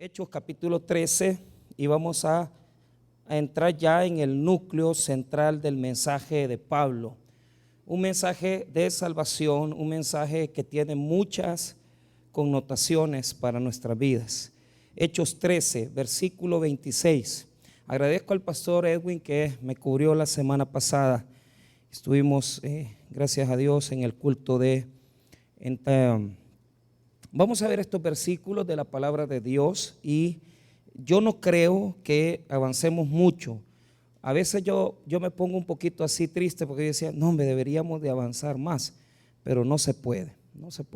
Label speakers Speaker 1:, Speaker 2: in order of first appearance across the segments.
Speaker 1: Hechos capítulo 13 y vamos a entrar ya en el núcleo central del mensaje de Pablo. Un mensaje de salvación, un mensaje que tiene muchas connotaciones para nuestras vidas. Hechos 13, versículo 26. Agradezco al pastor Edwin que me cubrió la semana pasada. Estuvimos, gracias a Dios, en el culto de... Vamos a ver estos versículos de la palabra de Dios y yo no creo que avancemos mucho. A veces yo me pongo un poquito así triste porque yo decía, no, deberíamos de avanzar más, pero no se puede,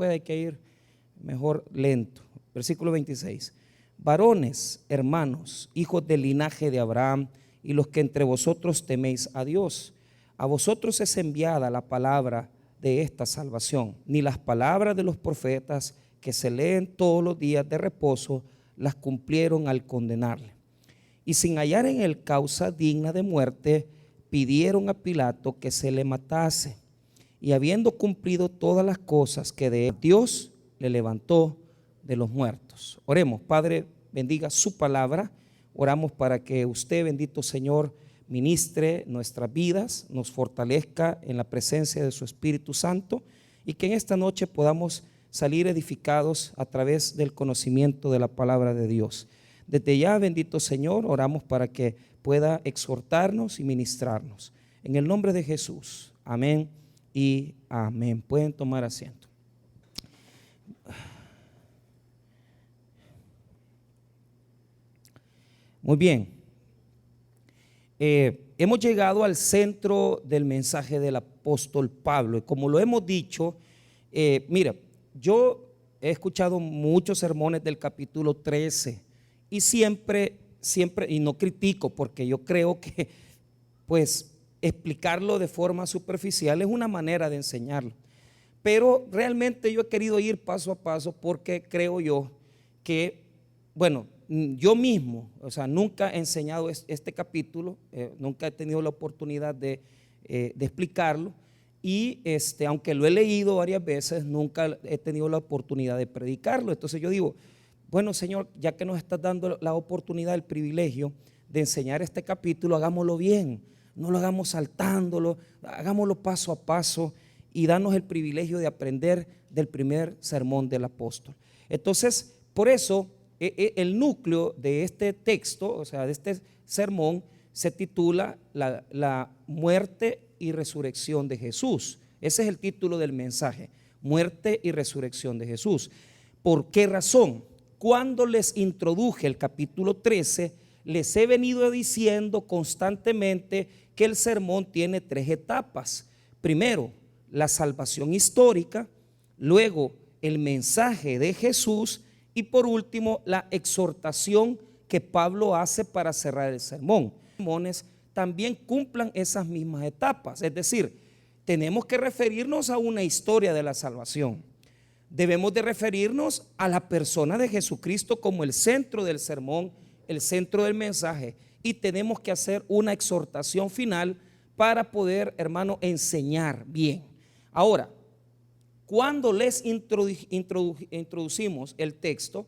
Speaker 1: hay que ir mejor lento. Versículo 26. Varones, hermanos, hijos del linaje de Abraham y los que entre vosotros teméis a Dios, a vosotros es enviada la palabra de esta salvación, ni las palabras de los profetas que se leen todos los días de reposo las cumplieron al condenarle. Y sin hallar en él causa digna de muerte, pidieron a Pilato que se le matase. Y habiendo cumplido todas las cosas que de él, Dios le levantó de los muertos. Oremos. Padre, bendiga su palabra. Oramos para que usted, bendito Señor, ministre nuestras vidas, nos fortalezca en la presencia de su Espíritu Santo y que en esta noche podamos salir edificados a través del conocimiento de la palabra de Dios. Desde ya, bendito Señor, oramos para que pueda exhortarnos y ministrarnos. En el nombre de Jesús, amén y amén. Pueden tomar asiento. Muy bien. Hemos llegado al centro del mensaje del apóstol Pablo. Y como lo hemos dicho, mira, yo he escuchado muchos sermones del capítulo 13 y siempre, y no critico porque yo creo que pues explicarlo de forma superficial es una manera de enseñarlo. Pero realmente yo he querido ir paso a paso porque creo yo que, bueno, yo mismo, o sea, nunca he enseñado este capítulo, nunca he tenido la oportunidad de explicarlo. Y aunque lo he leído varias veces, nunca he tenido la oportunidad de predicarlo. Entonces yo digo, bueno, Señor, ya que nos estás dando la oportunidad, el privilegio de enseñar este capítulo, hagámoslo bien, no lo hagamos saltándolo, hagámoslo paso a paso y danos el privilegio de aprender del primer sermón del apóstol. Entonces, por eso el núcleo de este texto, o sea, de este sermón, se titula la muerte y resurrección de Jesús. Ese es el título del mensaje, muerte y resurrección de Jesús. ¿Por qué razón? Cuando les introduje el capítulo 13, les he venido diciendo constantemente que el sermón tiene tres etapas. Primero, la salvación histórica, luego el mensaje de Jesús y por último, la exhortación que Pablo hace para cerrar el sermón. También cumplan esas mismas etapas, es decir, tenemos que referirnos a una historia de la salvación, debemos de referirnos a la persona de Jesucristo como el centro del sermón, el centro del mensaje, y tenemos que hacer una exhortación final para poder, hermano, enseñar bien. Ahora, cuando les introducimos el texto,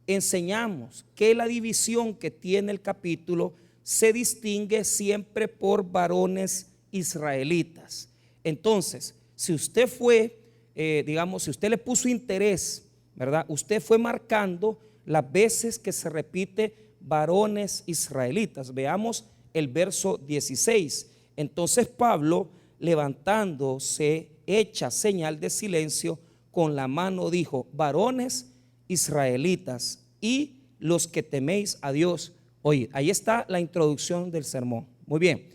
Speaker 1: enseñamos que la división que tiene el capítulo se distingue siempre por varones israelitas. Entonces, si usted fue, si usted le puso interés, ¿verdad? Usted fue marcando las veces que se repite varones israelitas. Veamos el verso 16. Entonces Pablo, levantándose, hecha señal de silencio, con la mano dijo: varones israelitas y los que teméis a Dios, oye, ahí está la introducción del sermón. Muy bien,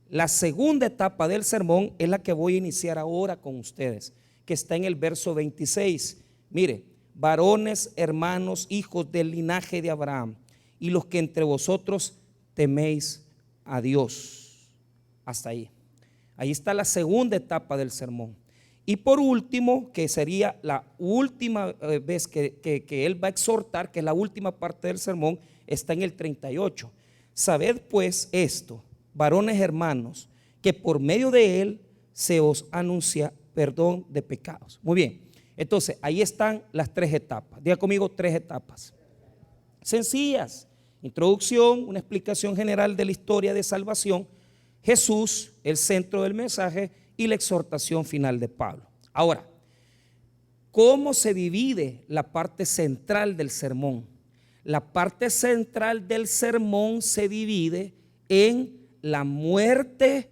Speaker 1: la segunda etapa del sermón es la que voy a iniciar ahora con ustedes, que está en el verso 26. Mire, varones, hermanos, hijos del linaje de Abraham y los que entre vosotros teméis a Dios. Hasta ahí. Ahí está la segunda etapa del sermón. Y por último, que sería la última vez que él va a exhortar, que es la última parte del sermón, está en el 38. Sabed pues esto, varones hermanos, que por medio de él se os anuncia perdón de pecados. Muy bien, entonces ahí están las tres etapas. Diga conmigo, tres etapas. sencillas. Introducción, una explicación general de la historia de salvación, Jesús, el centro del mensaje y la exhortación final de Pablo. Ahora, ¿cómo se divide la parte central del sermón? La parte central del sermón se divide en la muerte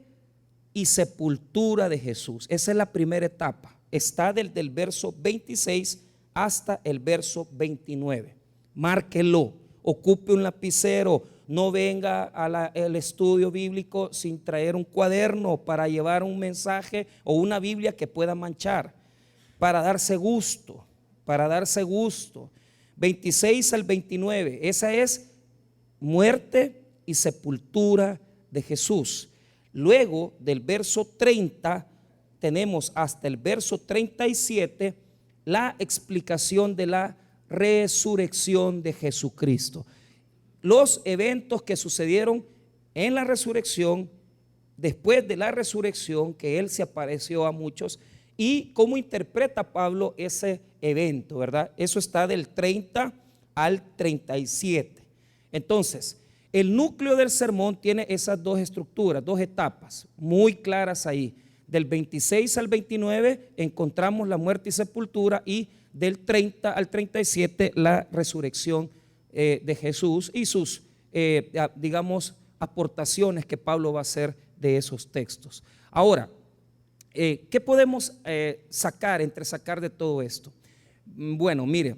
Speaker 1: y sepultura de Jesús. Esa es la primera etapa. Está desde el verso 26 hasta el verso 29. Márquelo, ocupe un lapicero, no venga al estudio bíblico sin traer un cuaderno para llevar un mensaje o una Biblia que pueda manchar, para darse gusto, 26 al 29, esa es muerte y sepultura de Jesús. Luego del verso 30 tenemos hasta el verso 37 la explicación de la resurrección de Jesucristo. Los eventos que sucedieron en la resurrección, después de la resurrección, que Él se apareció a muchos, y cómo interpreta Pablo ese evento, ¿verdad? Eso está del 30 al 37. Entonces, el núcleo del sermón tiene esas dos estructuras, dos etapas muy claras ahí. Del 26 al 29 encontramos la muerte y sepultura, y del 30 al 37 la resurrección de Jesús y sus, digamos, aportaciones que Pablo va a hacer de esos textos. Ahora, ¿qué podemos sacar de todo esto? Bueno, mire,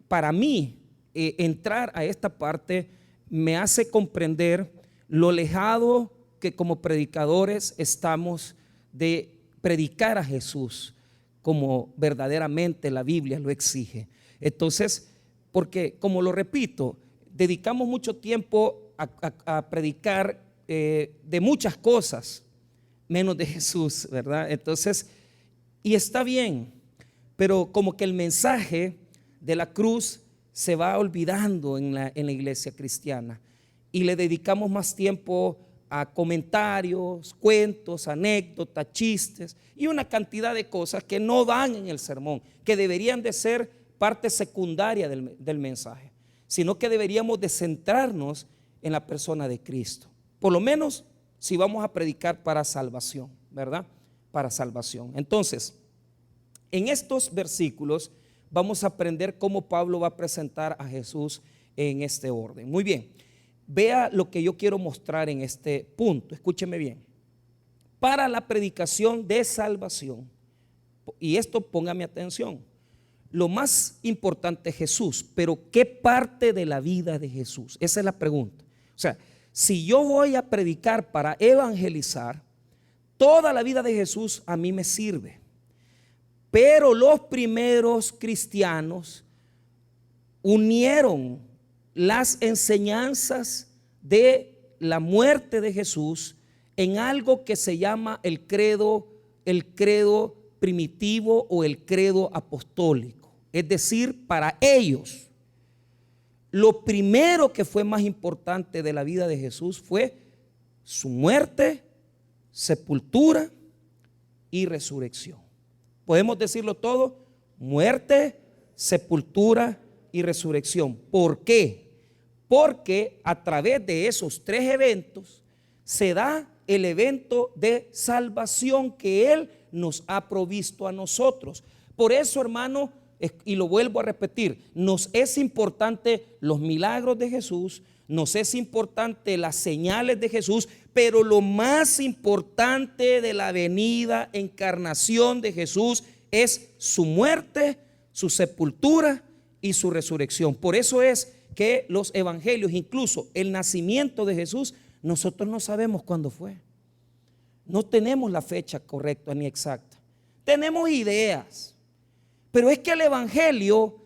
Speaker 1: para mí entrar a esta parte me hace comprender lo alejado que como predicadores estamos de predicar a Jesús como verdaderamente la Biblia lo exige. Entonces, porque como lo repito, dedicamos mucho tiempo a predicar de muchas cosas, menos de Jesús, ¿verdad? Entonces, y está bien, pero como que el mensaje de la cruz se va olvidando en la iglesia cristiana, y le dedicamos más tiempo a comentarios, cuentos, anécdotas, chistes y una cantidad de cosas que no van en el sermón, que deberían de ser parte secundaria del mensaje, sino que deberíamos de centrarnos en la persona de Cristo, por lo menos si vamos a predicar para salvación, ¿verdad? Para salvación. Entonces, en estos versículos vamos a aprender cómo Pablo va a presentar a Jesús en este orden. Muy bien, vea lo que yo quiero mostrar en este punto, escúcheme bien. Para la predicación de salvación, y esto póngame atención, lo más importante es Jesús, pero ¿qué parte de la vida de Jesús? Esa es la pregunta. O sea, si yo voy a predicar para evangelizar, toda la vida de Jesús a mí me sirve. Pero los primeros cristianos unieron las enseñanzas de la muerte de Jesús en algo que se llama el credo primitivo o el credo apostólico. Es decir, para ellos, lo primero que fue más importante de la vida de Jesús fue su muerte, sepultura y resurrección. Podemos decirlo todo: muerte, sepultura y resurrección. ¿Por qué? Porque a través de esos tres eventos se da el evento de salvación que Él nos ha provisto a nosotros. Por eso, hermano, y lo vuelvo a repetir, nos es importante los milagros de Jesús, nos es importante las señales de Jesús, pero lo más importante de la venida encarnación de Jesús es su muerte, su sepultura y su resurrección. Por eso es que los evangelios, incluso el nacimiento de Jesús, nosotros no sabemos cuándo fue. No tenemos la fecha correcta ni exacta. Tenemos ideas, pero es que al evangelio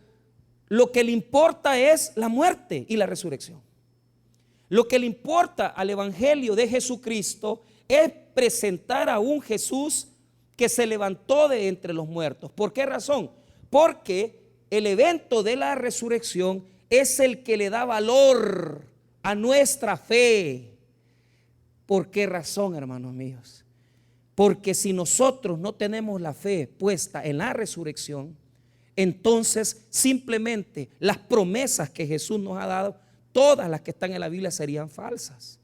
Speaker 1: lo que le importa es la muerte y la resurrección. Lo que le importa al evangelio de Jesucristo es presentar a un Jesús que se levantó de entre los muertos. ¿Por qué razón? Porque el evento de la resurrección es el que le da valor a nuestra fe. ¿Por qué razón, hermanos míos? Porque si nosotros no tenemos la fe puesta en la resurrección, entonces simplemente las promesas que Jesús nos ha dado, todas las que están en la Biblia, serían falsas.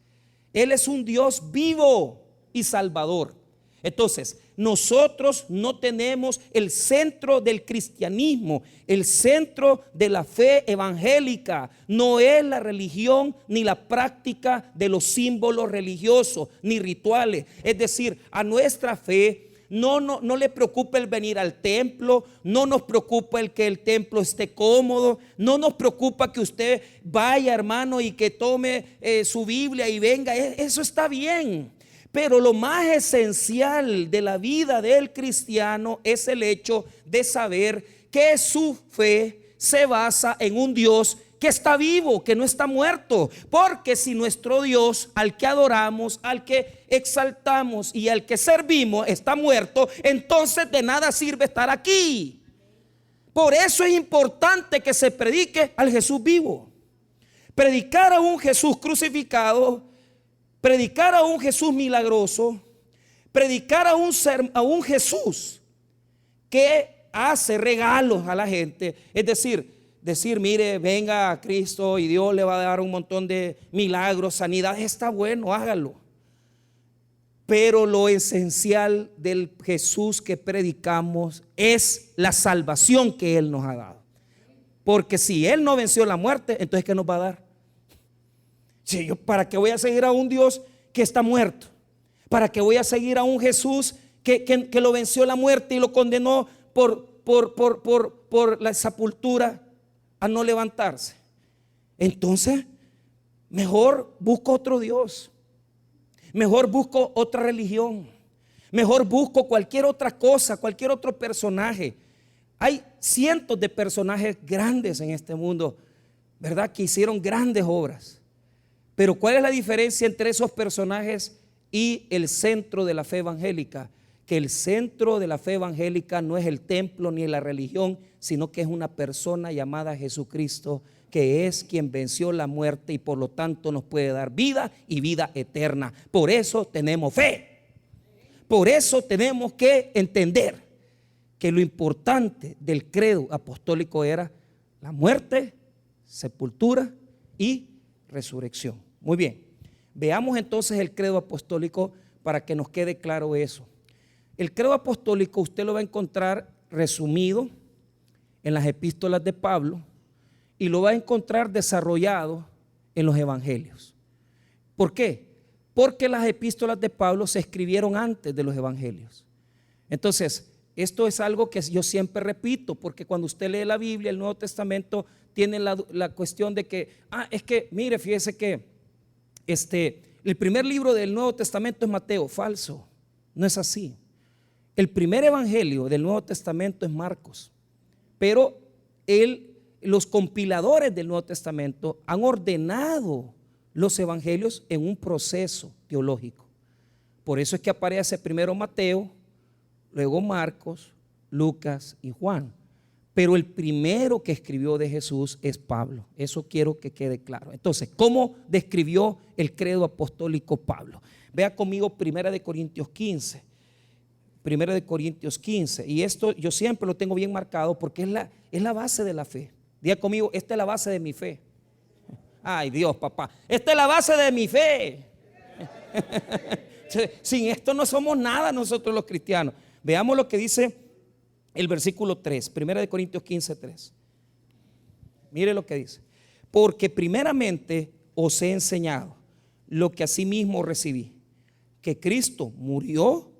Speaker 1: Él es un Dios vivo y salvador. Entonces, nosotros no tenemos el centro del cristianismo, el centro de la fe evangélica. No es la religión ni la práctica de los símbolos religiosos ni rituales. Es decir, a nuestra fe no le preocupa el venir al templo, no nos preocupa el que el templo esté cómodo, no nos preocupa que usted vaya, hermano, y que tome su Biblia y venga. Eso está bien. Pero lo más esencial de la vida del cristiano es el hecho de saber que su fe se basa en un Dios que está vivo, que no está muerto. Porque si nuestro Dios, al que adoramos, al que exaltamos y al que servimos, está muerto, entonces de nada sirve estar aquí. Por eso es importante que se predique al Jesús vivo. Predicar a un Jesús crucificado, predicar a un Jesús milagroso, predicar a un Jesús que hace regalos a la gente. Es decir, mire, venga a Cristo y Dios le va a dar un montón de milagros, sanidad. Está bueno, hágalo. Pero lo esencial del Jesús que predicamos es la salvación que Él nos ha dado. Porque si Él no venció la muerte, entonces ¿qué nos va a dar? Si yo, ¿para qué voy a seguir a un Dios que está muerto? ¿Para qué voy a seguir a un Jesús que lo venció la muerte y lo condenó por la sepultura a no levantarse? Entonces, mejor busco otro Dios, mejor busco otra religión, mejor busco cualquier otra cosa, cualquier otro personaje. Hay cientos de personajes grandes en este mundo, ¿verdad?, que hicieron grandes obras. Pero ¿cuál es la diferencia entre esos personajes y el centro de la fe evangélica? Que el centro de la fe evangélica no es el templo ni la religión, sino que es una persona llamada Jesucristo, que es quien venció la muerte y por lo tanto nos puede dar vida y vida eterna. Por eso tenemos fe. Por eso tenemos que entender que lo importante del credo apostólico era la muerte, sepultura y resurrección. Muy bien, veamos entonces el credo apostólico para que nos quede claro eso. El credo apostólico usted lo va a encontrar resumido en las epístolas de Pablo y lo va a encontrar desarrollado en los evangelios. ¿Por qué? Porque las epístolas de Pablo se escribieron antes de los evangelios. Entonces, esto es algo que yo siempre repito, porque cuando usted lee la Biblia, el Nuevo Testamento, tiene la cuestión de que, es que, mire, fíjese que el primer libro del Nuevo Testamento es Mateo. Falso, no es así. El primer evangelio del Nuevo Testamento es Marcos, pero los compiladores del Nuevo Testamento han ordenado los evangelios en un proceso teológico. Por eso es que aparece primero Mateo, luego Marcos, Lucas y Juan. Pero el primero que escribió de Jesús es Pablo. Eso quiero que quede claro. Entonces, ¿cómo describió el credo apostólico Pablo? Vea conmigo 1 Corintios 15. 1 Corintios 15. Y esto yo siempre lo tengo bien marcado porque es la base de la fe. Diga conmigo, esta es la base de mi fe. Ay, Dios, papá, esta es la base de mi fe. Sin esto no somos nada nosotros los cristianos. Veamos lo que dice el versículo 3, 1 Corintios 15, 3. Mire lo que dice. Porque primeramente os he enseñado lo que asimismo recibí, que Cristo murió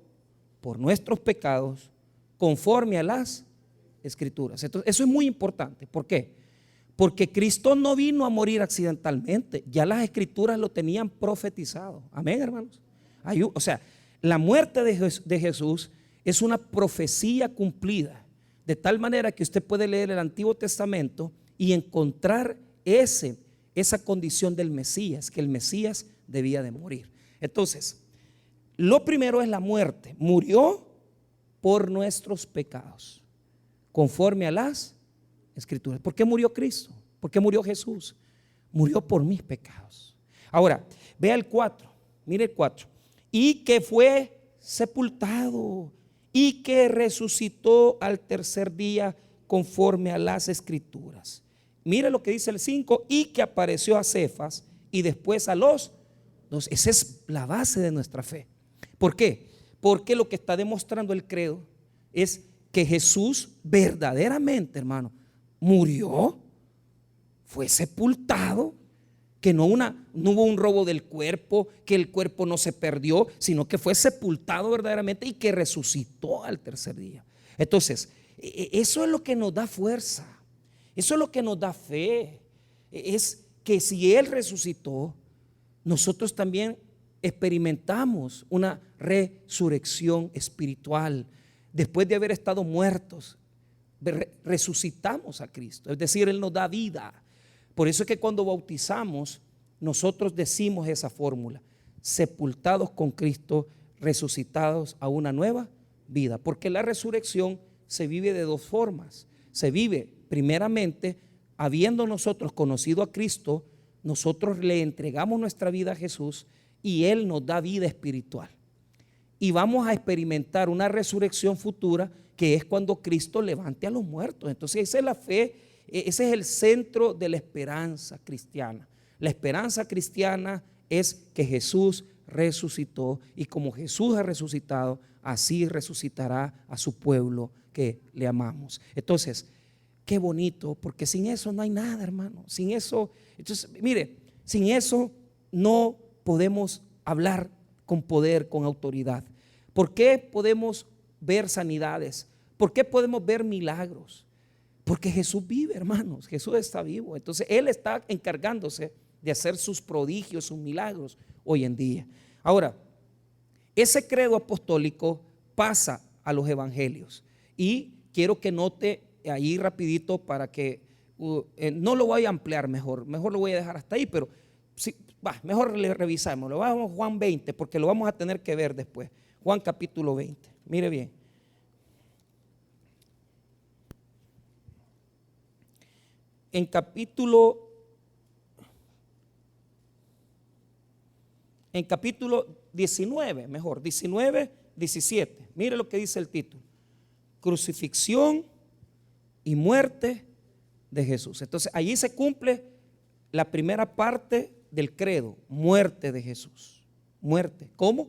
Speaker 1: por nuestros pecados conforme a las Escrituras. Entonces, eso es muy importante. ¿Por qué? Porque Cristo no vino a morir accidentalmente. Ya las Escrituras lo tenían profetizado. Amén, hermanos. O sea, la muerte de Jesús es una profecía cumplida, de tal manera que usted puede leer el Antiguo Testamento y encontrar esa condición del Mesías, que el Mesías debía de morir. Entonces, lo primero es la muerte. Murió por nuestros pecados, conforme a las Escrituras. ¿Por qué murió Cristo? ¿Por qué murió Jesús? Murió por mis pecados. Ahora, vea el 4, mire el 4. Y que fue sepultado y que resucitó al tercer día conforme a las Escrituras. Mire lo que dice el 5, y que apareció a Cefas y después a los dos. Esa es la base de nuestra fe. ¿Por qué? Porque lo que está demostrando el credo es que Jesús verdaderamente, hermano, murió, fue sepultado, que no hubo un robo del cuerpo, que el cuerpo no se perdió, sino que fue sepultado verdaderamente y que resucitó al tercer día. Entonces, eso es lo que nos da fuerza, eso es lo que nos da fe, es que si Él resucitó, nosotros también experimentamos una resurrección espiritual. Después de haber estado muertos, resucitamos a Cristo, es decir, Él nos da vida. Por eso es que cuando bautizamos, nosotros decimos esa fórmula: sepultados con Cristo, resucitados a una nueva vida. Porque la resurrección se vive de dos formas. Se vive primeramente, habiendo nosotros conocido a Cristo, nosotros le entregamos nuestra vida a Jesús y Él nos da vida espiritual. Y vamos a experimentar una resurrección futura, que es cuando Cristo levante a los muertos. Entonces esa es la fe, ese es el centro de la esperanza cristiana. La esperanza cristiana es que Jesús resucitó, y como Jesús ha resucitado, así resucitará a su pueblo que le amamos. Entonces, qué bonito, porque sin eso no hay nada, hermano. Sin eso, entonces, mire, sin eso no podemos hablar con poder, con autoridad. ¿Por qué podemos ver sanidades? ¿Por qué podemos ver milagros? Porque Jesús vive, hermanos. Jesús está vivo. Entonces Él está encargándose de hacer sus prodigios, sus milagros hoy en día. Ahora, ese credo apostólico pasa a los evangelios, y quiero que note ahí rapidito para que no lo voy a ampliar, mejor lo voy a dejar hasta ahí, pero sí, mejor le revisamos. Lo vamos a Juan 20, porque lo vamos a tener que ver después. Juan capítulo 20, mire bien. En capítulo 19, mejor, 19, 17. Mire lo que dice el título: crucifixión y muerte de Jesús. Entonces allí se cumple la primera parte del credo: muerte de Jesús. Muerte, ¿cómo?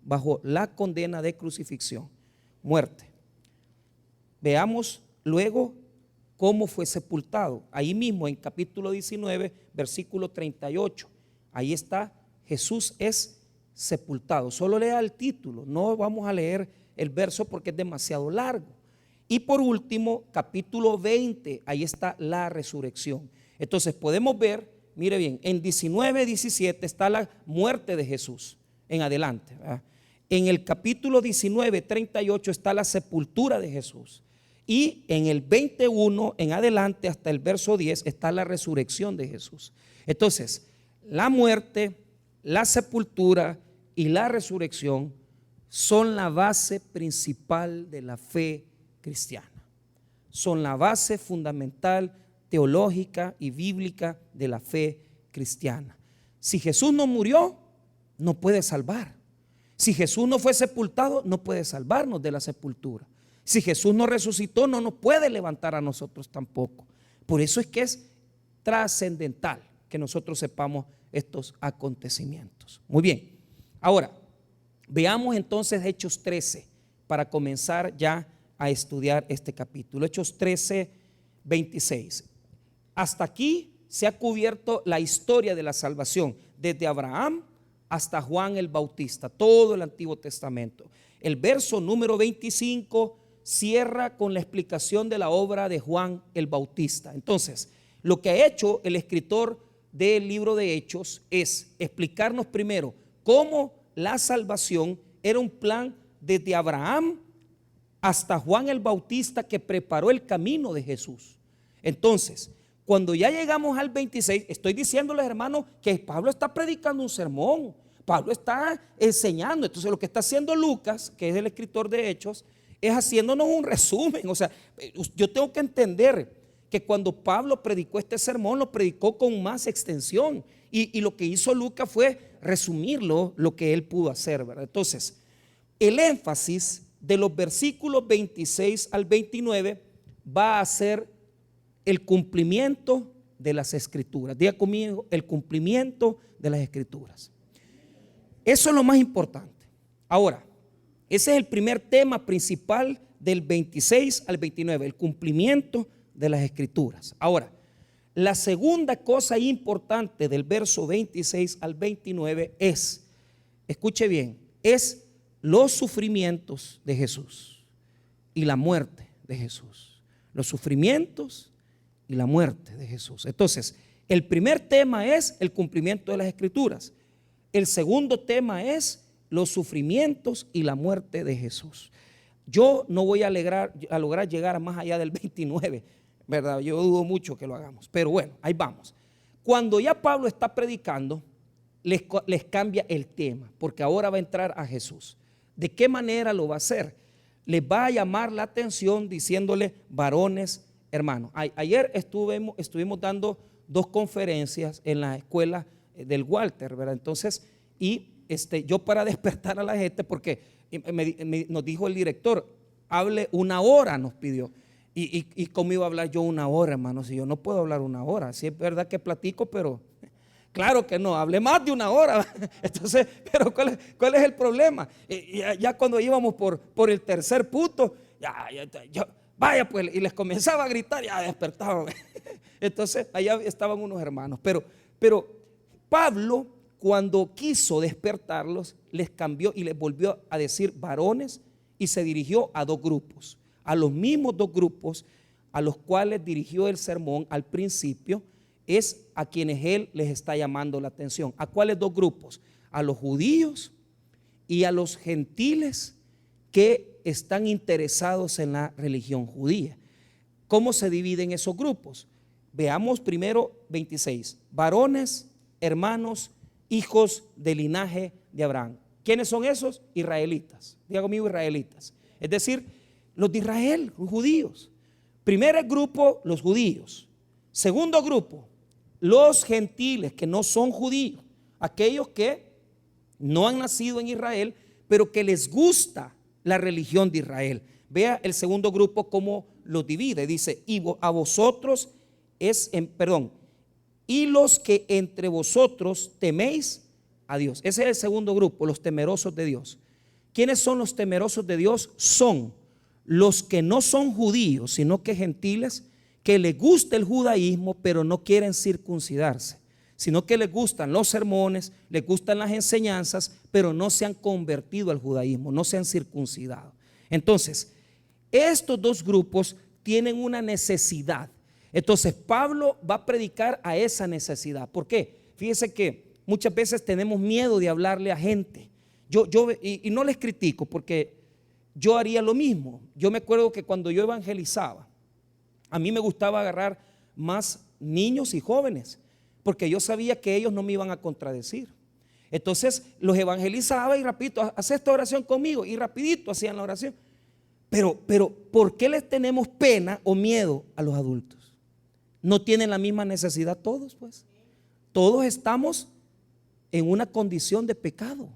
Speaker 1: Bajo la condena de crucifixión, muerte. Veamos luego cómo fue sepultado. Ahí mismo en capítulo 19, versículo 38, ahí está: Jesús es sepultado. Solo lea el título, no vamos a leer el verso porque es demasiado largo. Y por último, capítulo 20, ahí está la resurrección. Entonces podemos ver, mire bien, en 19, 17 está la muerte de Jesús en adelante, ¿verdad? En el capítulo 19, 38 está la sepultura de Jesús. Y en el 21 en adelante hasta el verso 10 está la resurrección de Jesús. Entonces, la muerte, la sepultura y la resurrección son la base principal de la fe cristiana. Son la base fundamental, teológica y bíblica de la fe cristiana. Si Jesús no murió, no puede salvar. Si Jesús no fue sepultado, no puede salvarnos de la sepultura. Si Jesús no resucitó, no nos puede levantar a nosotros tampoco. Por eso es que es trascendental que nosotros sepamos estos acontecimientos. Muy bien, ahora veamos entonces Hechos 13 para comenzar ya a estudiar este capítulo. Hechos 13, 26. Hasta aquí se ha cubierto la historia de la salvación, desde Abraham hasta Juan el Bautista, todo el Antiguo Testamento. El verso número 25 cierra con la explicación de la obra de Juan el Bautista. Entonces, lo que ha hecho el escritor del libro de Hechos es explicarnos primero cómo la salvación era un plan desde Abraham hasta Juan el Bautista, que preparó el camino de Jesús. Entonces, cuando ya llegamos al 26, estoy diciéndoles, hermanos, que Pablo está predicando un sermón, Pablo está enseñando. Entonces lo que está haciendo Lucas, que es el escritor de Hechos, es haciéndonos un resumen. O sea, yo tengo que entender que cuando Pablo predicó este sermón, lo predicó con más extensión, y lo que hizo Lucas fue resumirlo, lo que él pudo hacer, ¿verdad? Entonces, el énfasis de los versículos 26 al 29 va a ser el cumplimiento de las Escrituras. Diga conmigo, el cumplimiento de las Escrituras. Eso es lo más importante. Ahora, ese es el primer tema principal del 26 al 29, el cumplimiento de las Escrituras. Ahora, la segunda cosa importante del verso 26 al 29 es, escuche bien, es los sufrimientos de Jesús y la muerte de Jesús. Los sufrimientos y la muerte de Jesús. Entonces, el primer tema es el cumplimiento de las Escrituras. El segundo tema es los sufrimientos y la muerte de Jesús. Yo no voy a lograr llegar más allá del 29, ¿verdad? Yo dudo mucho que lo hagamos, pero bueno, ahí vamos. Cuando ya Pablo está predicando, les cambia el tema, porque ahora va a entrar a Jesús. ¿De qué manera lo va a hacer? Les va a llamar la atención diciéndole, varones, hermanos. Ayer estuvimos dando 2 conferencias en la escuela del Walter, ¿verdad? Entonces, yo para despertar a la gente, porque nos dijo el director, hable 1 hora, nos pidió. ¿Y cómo iba a hablar yo 1 hora, hermano? Si yo no puedo hablar 1 hora. Sí es verdad que platico, pero claro que no, hablé más de 1 hora. Entonces, pero ¿cuál es el problema? Ya cuando íbamos por el tercer punto, vaya pues, y les comenzaba a gritar, ya despertaban. Entonces, allá estaban unos hermanos. Pero Pablo, cuando quiso despertarlos, les cambió y les volvió a decir varones, y se dirigió a 2 grupos. A los mismos 2 grupos a los cuales dirigió el sermón al principio, es a quienes él les está llamando la atención. ¿A cuáles 2 grupos? A los judíos y a los gentiles que están interesados en la religión judía. ¿Cómo se dividen esos grupos? Veamos primero 26. Varones, hermanos, hijos del linaje de Abraham. ¿Quiénes son esos? Israelitas. Diga conmigo, israelitas. Es decir, los de Israel, los judíos. Primer grupo, los judíos. Segundo grupo, los gentiles que no son judíos. Aquellos que no han nacido en Israel, pero que les gusta la religión de Israel. Vea el segundo grupo cómo los divide. Dice, y los que entre vosotros teméis a Dios. Ese es el segundo grupo, los temerosos de Dios. ¿Quiénes son los temerosos de Dios? Son los que no son judíos, sino que gentiles, que les gusta el judaísmo, pero no quieren circuncidarse, sino que les gustan los sermones, les gustan las enseñanzas, pero no se han convertido al judaísmo, no se han circuncidado. Entonces, estos 2 grupos tienen una necesidad. Entonces, Pablo va a predicar a esa necesidad. ¿Por qué? Fíjese que muchas veces tenemos miedo de hablarle a gente. Y no les critico, porque yo haría lo mismo. Yo me acuerdo que cuando yo evangelizaba, a mí me gustaba agarrar más niños y jóvenes, porque yo sabía que ellos no me iban a contradecir. Entonces los evangelizaba y rapidito, haz esta oración conmigo, y rapidito hacían la oración. Pero ¿por qué les tenemos pena o miedo a los adultos? ¿No tienen la misma necesidad todos? Pues todos estamos en una condición de pecado.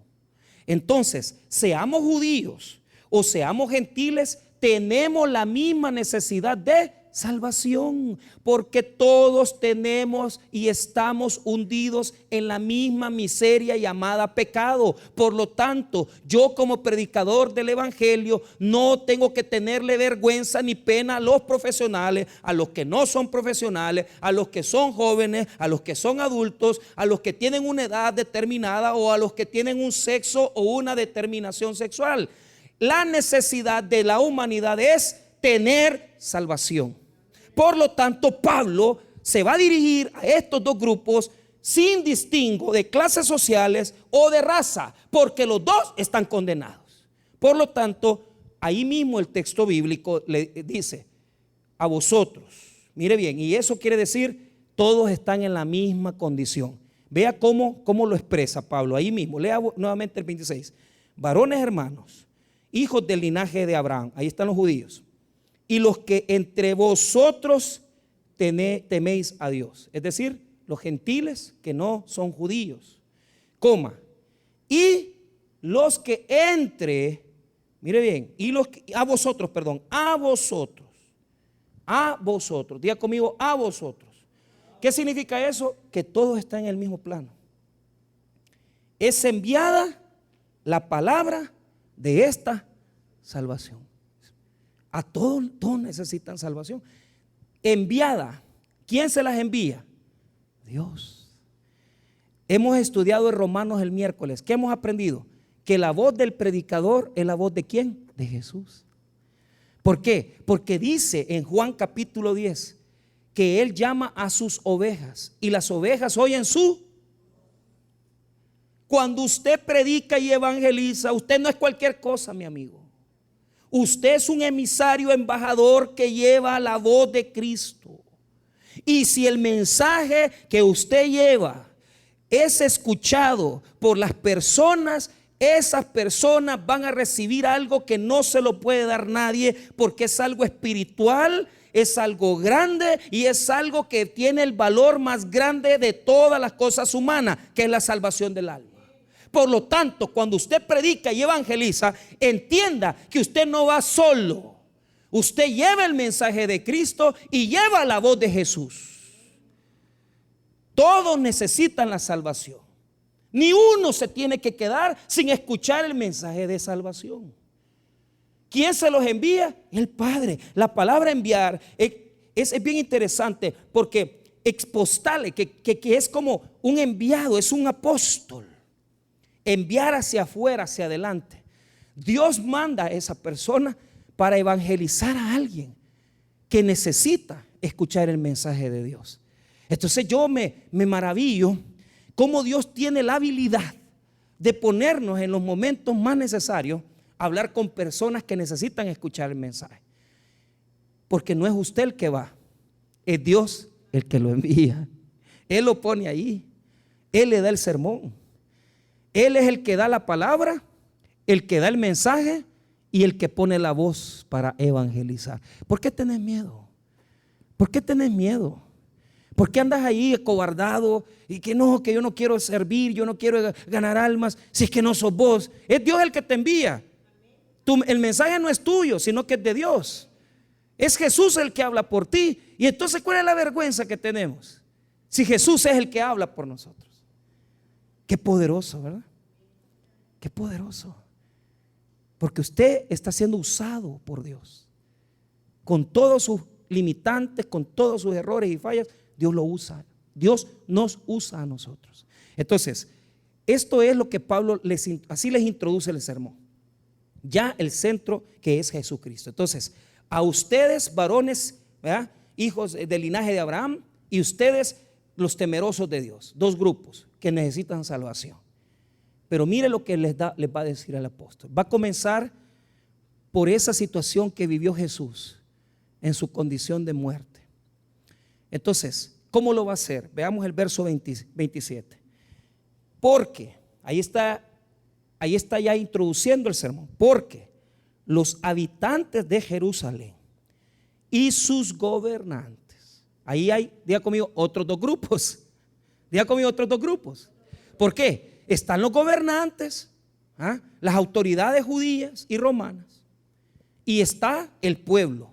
Speaker 1: Entonces, seamos judíos o seamos gentiles, tenemos la misma necesidad de salvación, porque todos tenemos y estamos hundidos en la misma miseria llamada pecado. Por lo tanto, yo como predicador del evangelio no tengo que tenerle vergüenza ni pena a los profesionales, a los que no son profesionales, a los que son jóvenes, a los que son adultos, a los que tienen una edad determinada o a los que tienen un sexo o una determinación sexual. La necesidad de la humanidad es tener salvación. Por lo tanto, Pablo se va a dirigir a estos 2 grupos sin distingo de clases sociales o de raza, porque los 2 están condenados. Por lo tanto, ahí mismo el texto bíblico le dice a vosotros. Mire bien, y eso quiere decir todos están en la misma condición. Vea cómo lo expresa Pablo ahí mismo. Lea nuevamente el 26. Varones hermanos, hijos del linaje de Abraham, ahí están los judíos, y los que entre vosotros teméis a Dios, es decir, los gentiles que no son judíos, y los que entre, mire bien, a vosotros, A vosotros. Diga conmigo, a vosotros. ¿Qué significa eso? Que todos están en el mismo plano. Es enviada la palabra de esta salvación. A todos necesitan salvación. Enviada. ¿Quién se las envía? Dios. Hemos estudiado en Romanos el miércoles. ¿Qué hemos aprendido? Que la voz del predicador es la voz de ¿quién? De Jesús. ¿Por qué? Porque dice en Juan capítulo 10 que Él llama a sus ovejas y las ovejas oyen su. Cuando usted predica y evangeliza, usted no es cualquier cosa, mi amigo. Usted es un emisario, embajador que lleva la voz de Cristo. Y si el mensaje que usted lleva es escuchado por las personas, esas personas van a recibir algo que no se lo puede dar nadie, porque es algo espiritual, es algo grande y es algo que tiene el valor más grande de todas las cosas humanas, que es la salvación del alma. Por lo tanto, cuando usted predica y evangeliza, entienda que usted no va solo. Usted lleva el mensaje de Cristo y lleva la voz de Jesús. Todos necesitan la salvación. Ni uno se tiene que quedar sin escuchar el mensaje de salvación. ¿Quién se los envía? El Padre. La palabra enviar es bien interesante porque expostale, que es como un enviado, es un apóstol. Enviar hacia afuera, hacia adelante. Dios manda a esa persona para evangelizar a alguien que necesita escuchar el mensaje de Dios. Entonces yo me maravillo cómo Dios tiene la habilidad de ponernos en los momentos más necesarios a hablar con personas que necesitan escuchar el mensaje. Porque no es usted el que va, es Dios el que lo envía. Él lo pone ahí, Él le da el sermón, Él es el que da la palabra, el que da el mensaje y el que pone la voz para evangelizar. ¿Por qué tenés miedo? ¿Por qué tenés miedo? ¿Por qué andas ahí acobardado y que no, que yo no quiero servir, yo no quiero ganar almas, si es que no sos vos? Es Dios el que te envía. El mensaje no es tuyo, sino que es de Dios. Es Jesús el que habla por ti. Y entonces, ¿cuál es la vergüenza que tenemos? Si Jesús es el que habla por nosotros. Qué poderoso, ¿verdad? Qué poderoso. Porque usted está siendo usado por Dios. Con todos sus limitantes, con todos sus errores y fallas, Dios lo usa. Dios nos usa a nosotros. Entonces, esto es lo que Pablo así les introduce el sermón. Ya el centro que es Jesucristo. Entonces, a ustedes varones, ¿verdad?, hijos del linaje de Abraham, y ustedes los temerosos de Dios. Dos grupos que necesitan salvación. Pero mire lo que les va a decir el apóstol. Va a comenzar por esa situación que vivió Jesús en su condición de muerte. Entonces, ¿cómo lo va a hacer? Veamos el verso 27. Porque, ahí está ya introduciendo el sermón. Porque los habitantes de Jerusalén y sus gobernantes, ahí hay, diga conmigo, otros dos grupos. Diga conmigo, otros dos grupos. ¿Por qué? Están los gobernantes, las autoridades judías y romanas, y está el pueblo.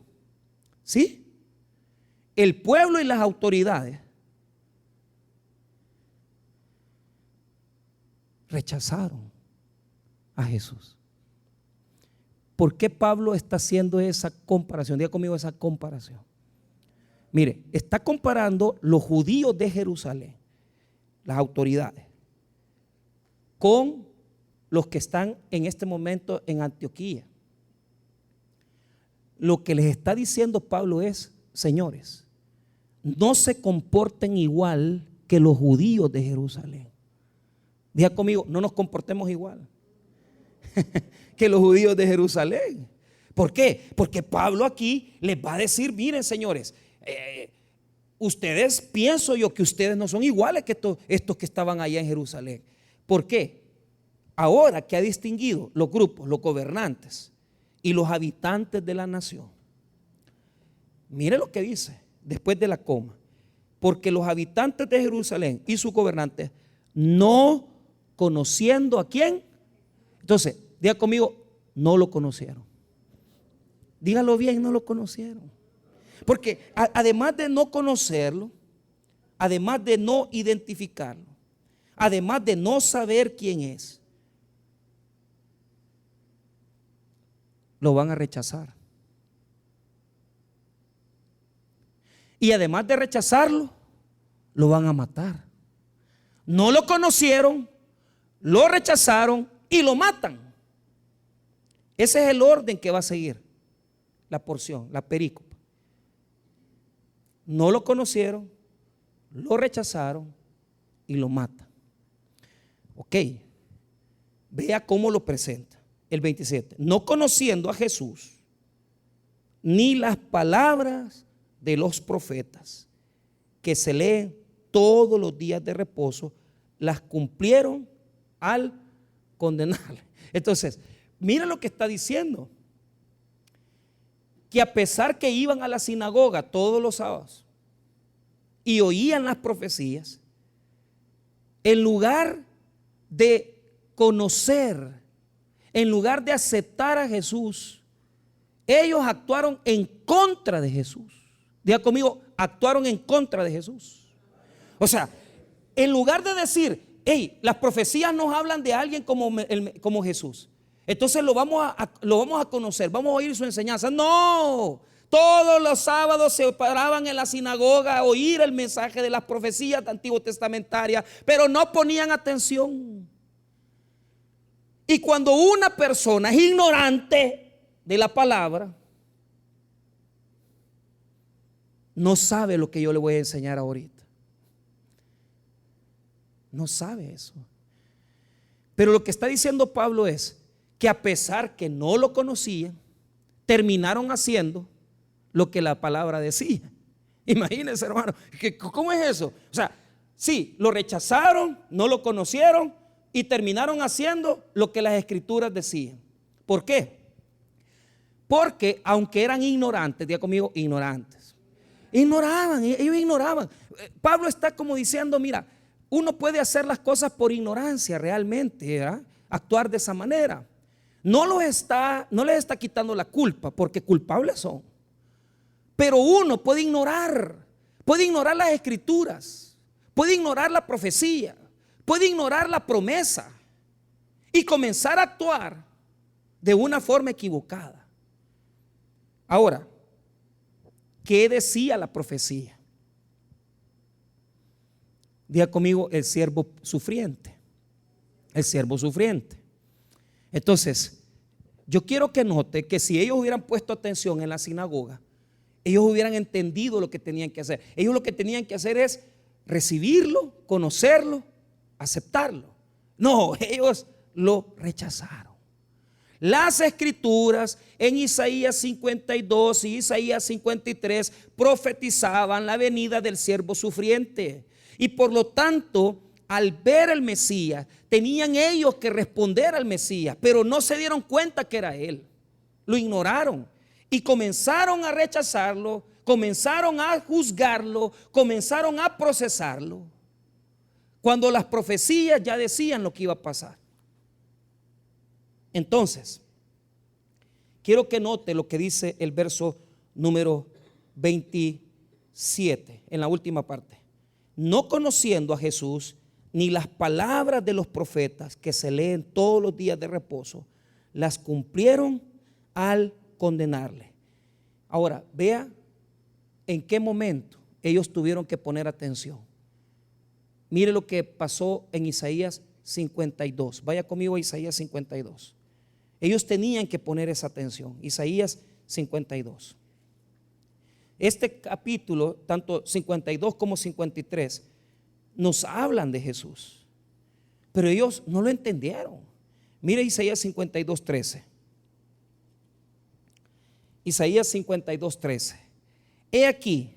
Speaker 1: ¿Sí? El pueblo y las autoridades rechazaron a Jesús. ¿Por qué Pablo está haciendo esa comparación? Diga conmigo esa comparación. Mire, está comparando los judíos de Jerusalén, las autoridades, con los que están en este momento en Antioquía. Lo que les está diciendo Pablo es: señores, no se comporten igual que los judíos de Jerusalén. Diga conmigo, no nos comportemos igual que los judíos de Jerusalén. ¿Por qué? Porque Pablo aquí les va a decir: miren, señores, ustedes, pienso yo que ustedes no son iguales que estos que estaban allá en Jerusalén. ¿Por qué? Ahora que ha distinguido los grupos, los gobernantes y los habitantes de la nación, mire lo que dice después de la coma: porque los habitantes de Jerusalén y sus gobernantes, no conociendo a quién. Entonces, diga conmigo, no lo conocieron. Dígalo bien, no lo conocieron. Porque además de no conocerlo, además de no identificarlo, además de no saber quién es, lo van a rechazar. Y además de rechazarlo, lo van a matar. No lo conocieron, lo rechazaron y lo matan. Ese es el orden que va a seguir la porción, la perícopa. No lo conocieron, lo rechazaron y lo matan. Ok, vea cómo lo presenta el 27. No conociendo a Jesús, ni las palabras de los profetas que se leen todos los días de reposo, las cumplieron al condenarle. Entonces, mira lo que está diciendo, que a pesar que iban a la sinagoga todos los sábados y oían las profecías, en lugar de conocer, en lugar de aceptar a Jesús, ellos actuaron en contra de Jesús. Diga conmigo, actuaron en contra de Jesús. O sea, en lugar de decir, hey, las profecías nos hablan de alguien como Jesús, entonces lo vamos a conocer, vamos a oír su enseñanza. No, todos los sábados se paraban en la sinagoga a oír el mensaje de las profecías antiguo testamentarias, pero no ponían atención. Y cuando una persona es ignorante de la palabra, no sabe lo que yo le voy a enseñar ahorita. No sabe eso. Pero lo que está diciendo Pablo es que a pesar que no lo conocían, terminaron haciendo lo que la palabra decía. Imagínense, hermano, ¿cómo es eso? O sea, sí, lo rechazaron, no lo conocieron y terminaron haciendo lo que las escrituras decían. ¿Por qué? Porque aunque eran ignorantes, diga conmigo, ignorantes, ellos ignoraban. Pablo está como diciendo, mira, uno puede hacer las cosas por ignorancia realmente, ¿verdad? Actuar de esa manera. No les está quitando la culpa, porque culpables son. Pero uno puede ignorar las escrituras, puede ignorar la profecía, puede ignorar la promesa y comenzar a actuar de una forma equivocada. Ahora, ¿qué decía la profecía? Diga conmigo, el siervo sufriente. El siervo sufriente. Entonces, yo quiero que note que si ellos hubieran puesto atención en la sinagoga, ellos hubieran entendido lo que tenían que hacer. Ellos lo que tenían que hacer es recibirlo, conocerlo, aceptarlo. No, ellos lo rechazaron. Las escrituras en Isaías 52 y Isaías 53 profetizaban la venida del siervo sufriente. Y por lo tanto, al ver el Mesías, tenían ellos que responder al Mesías, pero no se dieron cuenta que era él. Lo ignoraron y comenzaron a rechazarlo, comenzaron a juzgarlo, comenzaron a procesarlo, cuando las profecías ya decían lo que iba a pasar. Entonces, quiero que note lo que dice el verso número 27, en la última parte. No conociendo a Jesús, ni las palabras de los profetas que se leen todos los días de reposo, las cumplieron al condenarle. Ahora, vea en qué momento ellos tuvieron que poner atención. Mire lo que pasó en Isaías 52. Vaya conmigo a Isaías 52. Ellos tenían que poner esa atención. Isaías 52. Este capítulo, tanto 52 como 53, nos hablan de Jesús, pero ellos no lo entendieron. Mire Isaías 52, 13. Isaías 52, 13. He aquí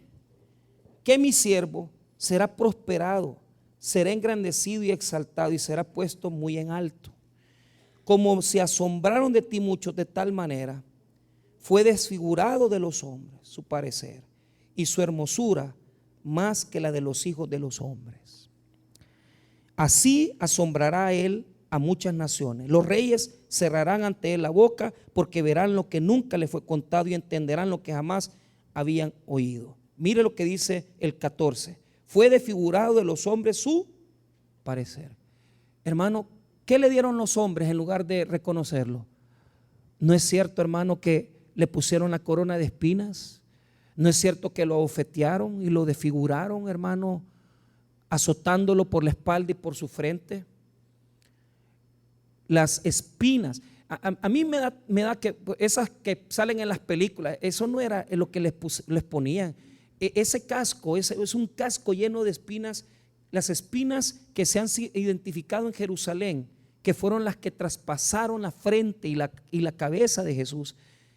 Speaker 1: que mi siervo será prosperado, será engrandecido y exaltado y será puesto muy en alto. Como se asombraron de ti muchos de tal manera, fue desfigurado de los hombres su parecer y su hermosura más que la de los hijos de los hombres. Así asombrará él a muchas naciones. Los reyes cerrarán ante él la boca porque verán lo que nunca le fue contado y entenderán lo que jamás habían oído. Mire lo que dice el 14. Fue desfigurado de los hombres su parecer. Hermano, ¿qué le dieron los hombres en lugar de reconocerlo? ¿No es cierto, hermano, que le pusieron la corona de espinas? ¿No es cierto que lo abofetearon y lo desfiguraron, hermano, azotándolo por la espalda y por su frente? Las espinas. A mí me da que esas que salen en las películas, eso no era lo que les ponían. Ese casco es un casco lleno de espinas. Las espinas que se han identificado en Jerusalén, que fueron las que traspasaron la frente y la cabeza de Jesús,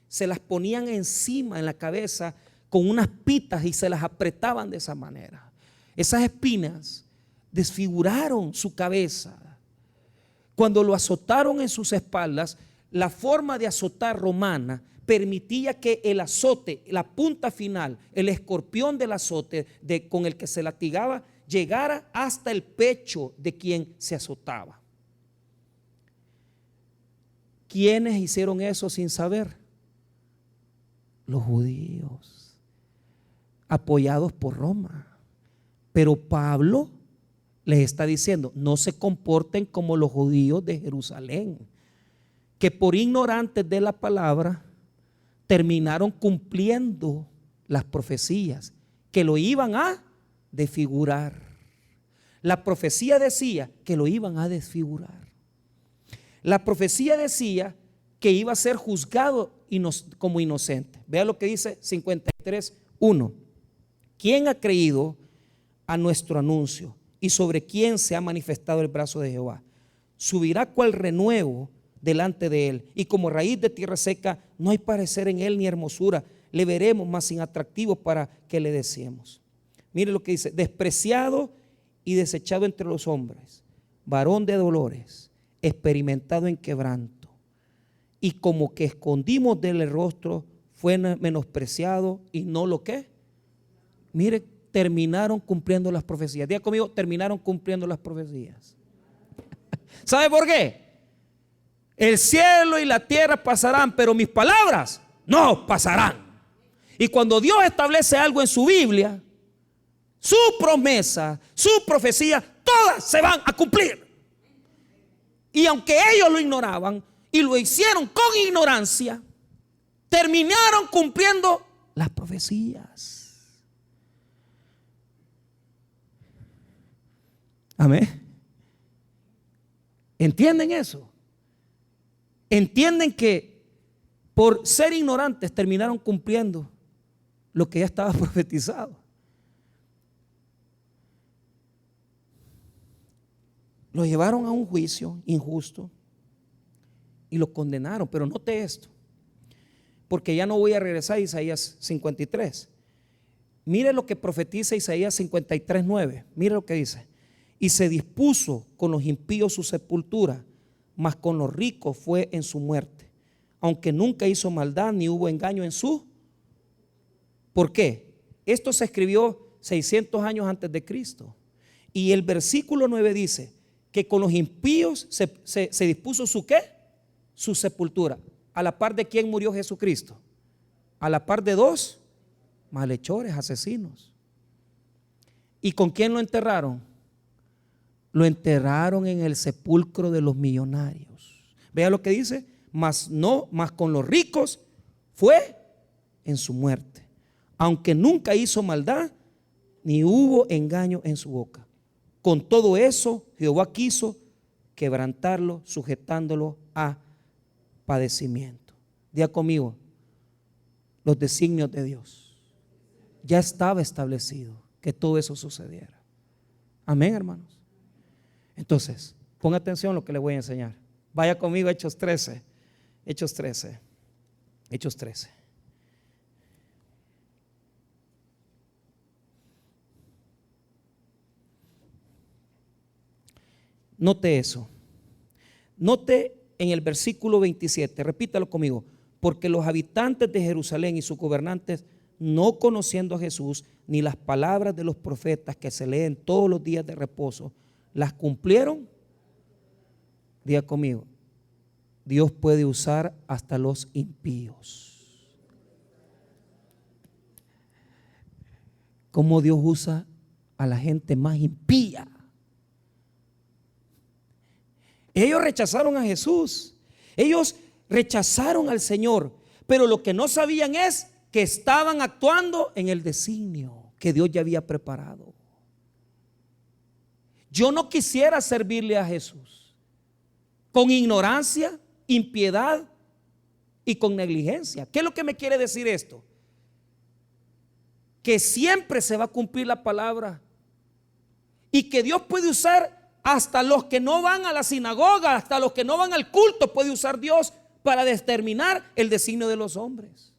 Speaker 1: se las ponían encima en la cabeza con unas pitas y se las apretaban de esa manera. Esas espinas desfiguraron su cabeza. Cuando lo azotaron en sus espaldas, la forma de azotar romana permitía que el azote, la punta final, el escorpión del azote con el que se latigaba, llegara hasta el pecho de quien se azotaba. ¿Quiénes hicieron eso sin saber? Los judíos, apoyados por Roma. Pero Pablo les está diciendo: no se comporten como los judíos de Jerusalén, que por ignorantes de la palabra terminaron cumpliendo las profecías que lo iban a desfigurar. La profecía decía que lo iban a desfigurar. La profecía decía que iba a ser juzgado como inocente. Vea lo que dice 53:1. ¿Quién ha creído a nuestro anuncio? ¿Y sobre quién se ha manifestado el brazo de Jehová? Subirá cual renuevo delante de él, y como raíz de tierra seca, no hay parecer en él ni hermosura. Le veremos, mas sin atractivo para que le deseemos. Mire lo que dice: despreciado y desechado entre los hombres, varón de dolores, experimentado en quebranto, y como que escondimos de él el rostro, fue menospreciado y no lo que. Mire, terminaron cumpliendo las profecías. Diga conmigo: terminaron cumpliendo las profecías. ¿Sabe por qué? El cielo y la tierra pasarán, pero mis palabras no pasarán. Y cuando Dios establece algo en su Biblia, su promesa, su profecía, todas se van a cumplir. Y aunque ellos lo ignoraban y lo hicieron con ignorancia, terminaron cumpliendo las profecías. Amén. ¿Entienden eso? ¿Entienden que por ser ignorantes terminaron cumpliendo lo que ya estaba profetizado? Lo llevaron a un juicio injusto y lo condenaron. Pero note esto, porque ya no voy a regresar a Isaías 53. Mire lo que profetiza Isaías 53:9. Mire lo que dice: y se dispuso con los impíos su sepultura, mas con los ricos fue en su muerte, aunque nunca hizo maldad ni hubo engaño en su. ¿Por qué? Esto se escribió 600 años antes de Cristo. Y el versículo 9 dice que con los impíos se dispuso su ¿qué? Su sepultura. ¿A la par de quién murió Jesucristo? A la par de dos malhechores, asesinos. ¿Y con quién lo enterraron? Lo enterraron en el sepulcro de los millonarios. Vea lo que dice: mas con los ricos fue en su muerte, aunque nunca hizo maldad ni hubo engaño en su boca. Con todo eso Jehová quiso quebrantarlo, sujetándolo a padecimiento. Diga conmigo: los designios de Dios. Ya estaba establecido que todo eso sucediera. Amén, hermanos. Entonces, ponga atención a lo que le voy a enseñar. Vaya conmigo a Hechos 13. Hechos 13. Hechos 13. Note eso. Note en el versículo 27, repítalo conmigo: porque los habitantes de Jerusalén y sus gobernantes, no conociendo a Jesús ni las palabras de los profetas que se leen todos los días de reposo, las cumplieron. Diga conmigo: Dios puede usar hasta los impíos. cómo Dios usa a la gente más impía. Ellos rechazaron a Jesús, ellos rechazaron al Señor, pero lo que no sabían es que estaban actuando en el designio que Dios ya había preparado. Yo no quisiera servirle a Jesús con ignorancia, impiedad y con negligencia. ¿Qué es lo que me quiere decir esto? Que siempre se va a cumplir la palabra y que Dios puede usar hasta los que no van a la sinagoga, hasta los que no van al culto, puede usar Dios para determinar el designio de los hombres.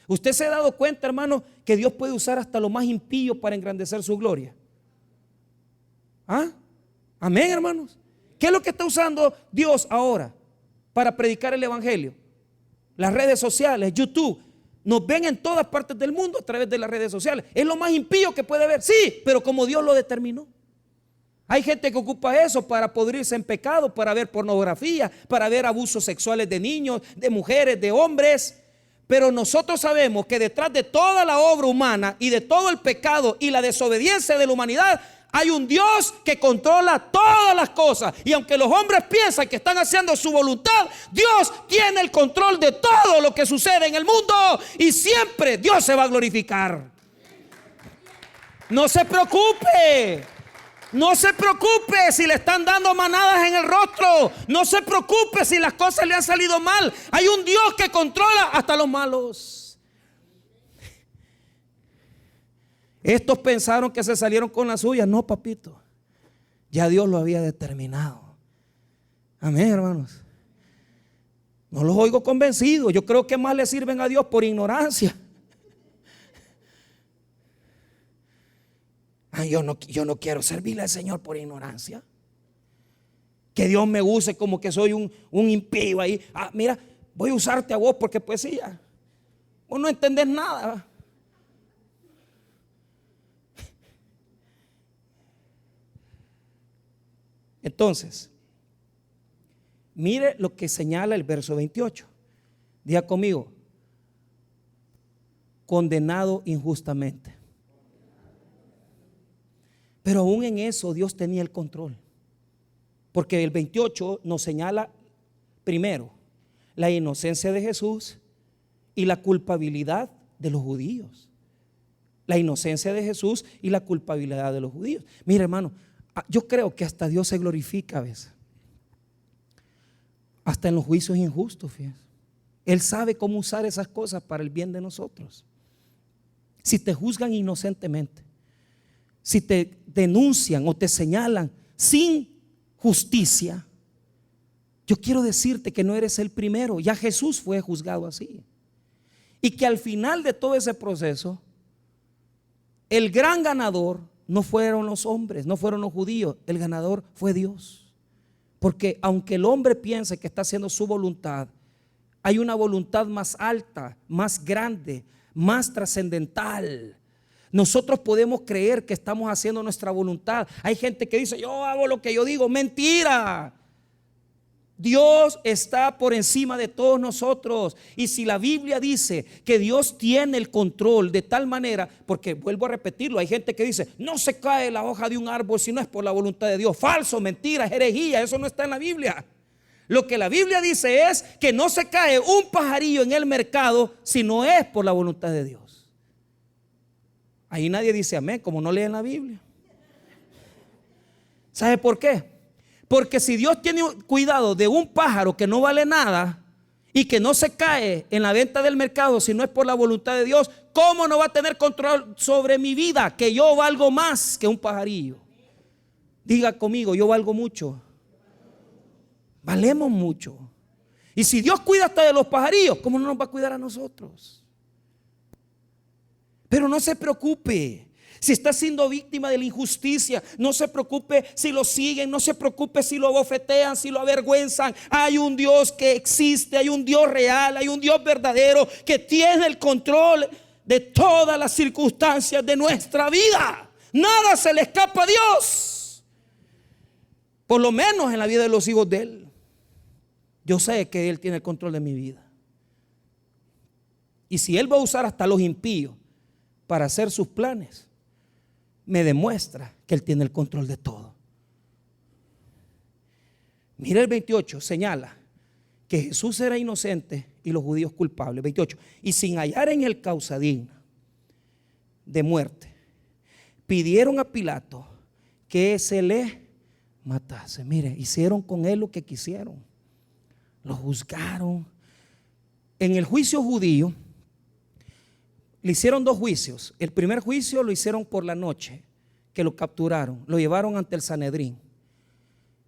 Speaker 1: ¿Usted se ha dado cuenta, hermano, que Dios puede usar hasta lo más impío para engrandecer su gloria? ¿Ah? Amén, hermanos. ¿Qué es lo que está usando Dios ahora para predicar el evangelio? Las redes sociales, YouTube. Nos ven en todas partes del mundo a través de las redes sociales. Es lo más impío que puede haber, sí, pero como Dios lo determinó. Hay gente que ocupa eso para pudrirse en pecado, para ver pornografía, para ver abusos sexuales de niños, de mujeres, de hombres. Pero nosotros sabemos que detrás de toda la obra humana y de todo el pecado y la desobediencia de la humanidad, hay un Dios que controla todas las cosas. Y aunque los hombres piensan que están haciendo su voluntad, Dios tiene el control de todo lo que sucede en el mundo. Y siempre Dios se va a glorificar. No se preocupe. No se preocupe si le están dando manadas en el rostro. No se preocupe si las cosas le han salido mal. Hay un Dios que controla hasta los malos. Estos pensaron que se salieron con la suya. No, papito. Ya Dios lo había determinado. Amén, hermanos. No los oigo convencidos. Yo creo que más le sirven a Dios por ignorancia. Yo no quiero servirle al Señor por ignorancia. Que Dios me use como que soy un impío ahí. Mira, voy a usarte a vos porque pues sí, vos no entendés nada. Entonces, mire lo que señala el verso 28. Diga conmigo: condenado injustamente. Pero aún en eso Dios tenía el control. Porque el 28 nos señala primero la inocencia de Jesús y la culpabilidad de los judíos. La inocencia de Jesús y la culpabilidad de los judíos. Mire, hermano, yo creo que hasta Dios se glorifica a veces. Hasta en los juicios injustos, fíjense. Él sabe cómo usar esas cosas para el bien de nosotros. Si te juzgan inocentemente, si te denuncian o te señalan sin justicia, yo quiero decirte que no eres el primero. Ya Jesús fue juzgado así. Y que al final de todo ese proceso, el gran ganador no fueron los hombres, no fueron los judíos. El ganador fue Dios. Porque aunque el hombre piense que está haciendo su voluntad, hay una voluntad más alta, más grande, más trascendental. Nosotros podemos creer que estamos haciendo nuestra voluntad. Hay gente que dice: yo hago lo que yo digo. Mentira. Dios está por encima de todos nosotros. Y si la Biblia dice que Dios tiene el control de tal manera, porque vuelvo a repetirlo, hay gente que dice: no se cae la hoja de un árbol si no es por la voluntad de Dios. Falso, mentira, herejía. Eso no está en la Biblia. Lo que la Biblia dice es que no se cae un pajarillo en el mercado si no es por la voluntad de Dios. Ahí nadie dice amén, como no leen la Biblia. ¿Sabe por qué? Porque si Dios tiene cuidado de un pájaro que no vale nada y que no se cae en la venta del mercado si no es por la voluntad de Dios, ¿cómo no va a tener control sobre mi vida? Que yo valgo más que un pajarillo. Diga conmigo: yo valgo mucho. Valemos mucho. Y si Dios cuida hasta de los pajarillos, ¿cómo no nos va a cuidar a nosotros? Pero no se preocupe si está siendo víctima de la injusticia. No se preocupe si lo siguen. No se preocupe si lo bofetean, si lo avergüenzan. Hay un Dios que existe. Hay un Dios real. Hay un Dios verdadero que tiene el control de todas las circunstancias de nuestra vida. Nada se le escapa a Dios. Por lo menos en la vida de los hijos de Él. Yo sé que Él tiene el control de mi vida. Y si Él va a usar hasta los impíos para hacer sus planes, me demuestra que Él tiene el control de todo. Mira el 28, señala que Jesús era inocente y los judíos culpables. 28, y sin hallar en Él causa digna de muerte, pidieron a Pilato que se le matase. Mire, hicieron con Él lo que quisieron, lo juzgaron. En el juicio judío le hicieron dos juicios. El primer juicio lo hicieron por la noche, que lo capturaron, lo llevaron ante el Sanedrín.